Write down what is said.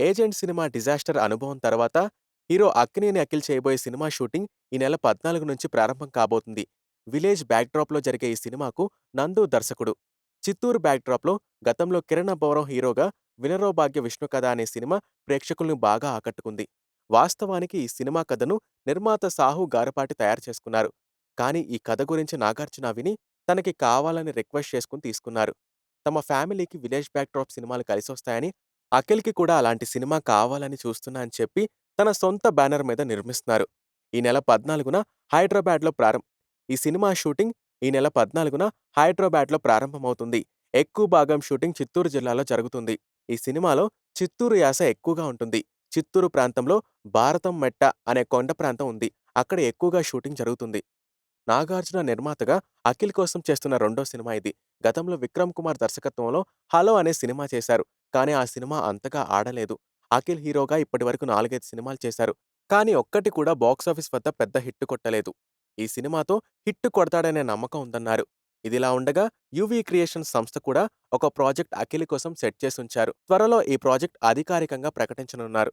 'Agent' cinema disaster అనుభవం తర్వాత hero Akkineni Akhil చేయబోయే సినిమా షూటింగ్ ఈ నెల 14 నుంచి ప్రారంభం కాబోతుంది. విలేజ్ బ్యాక్‌డ్రాప్‌లో జరిగే ఈ సినిమాకు నందు దర్శకుడు. చిత్తూరు బ్యాక్‌డ్రాప్‌లో గతంలో కిరణ్ అబ్బవరం హీరోగా 'వినరో భాగ్య విష్ణు కథ' అనే సినిమా ప్రేక్షకుల్ని బాగా ఆకట్టుకుంది. వాస్తవానికి ఈ సినిమా కథను నిర్మాత సాహు గారపాటి తయారు చేసుకున్నారు. కానీ ఈ కథ గురించి నాగార్జున విని తనకి కావాలని రిక్వెస్ట్ చేసుకొని తీసుకున్నారు. తమ ఫ్యామిలీకి విలేజ్ బ్యాక్‌డ్రాప్ సినిమాలు కలిసొస్తాయని, అఖిల్‌కి కూడా అలాంటి సినిమా కావాలని చూస్తున్నా అని చెప్పి తన సొంత బ్యానర్ మీద నిర్మిస్తున్నారు. ఈ నెల 14న హైదరాబాద్‌లో ప్రారం ఈ సినిమా షూటింగ్ ఈ నెల 14న హైదరాబాద్‌లో ప్రారంభమవుతుంది. ఎక్కువ భాగం షూటింగ్ చిత్తూరు జిల్లాలో జరుగుతుంది. ఈ సినిమాలో చిత్తూరు యాస ఎక్కువగా ఉంటుంది. చిత్తూరు ప్రాంతంలో భారతం మెట్ట అనే కొండ ప్రాంతం ఉంది. అక్కడ ఎక్కువగా షూటింగ్ జరుగుతుంది. నాగార్జున నిర్మాతగా అఖిల్ కోసం చేస్తున్న రెండో సినిమా ఇది. గతంలో విక్రమ్ కుమార్ దర్శకత్వంలో 'హలో' అనే సినిమా చేశారు. కానీ ఆ సినిమా అంతగా ఆడలేదు. అఖిల్ హీరోగా ఇప్పటివరకు 4, 5 సినిమాలు చేశారు. కానీ ఒక్కటి కూడా బాక్సాఫీస్ వద్ద పెద్ద హిట్ కొట్టలేదు. ఈ సినిమాతో హిట్ కొడతాడనే నమ్మకం ఉందన్నారు. ఇదిలా ఉండగా యువి క్రియేషన్స్ సంస్థ కూడా ఒక ప్రాజెక్ట్ అఖిల్ కోసం సెట్ చేసుంచారు. త్వరలో ఈ ప్రాజెక్ట్ అధికారికంగా ప్రకటించనున్నారు.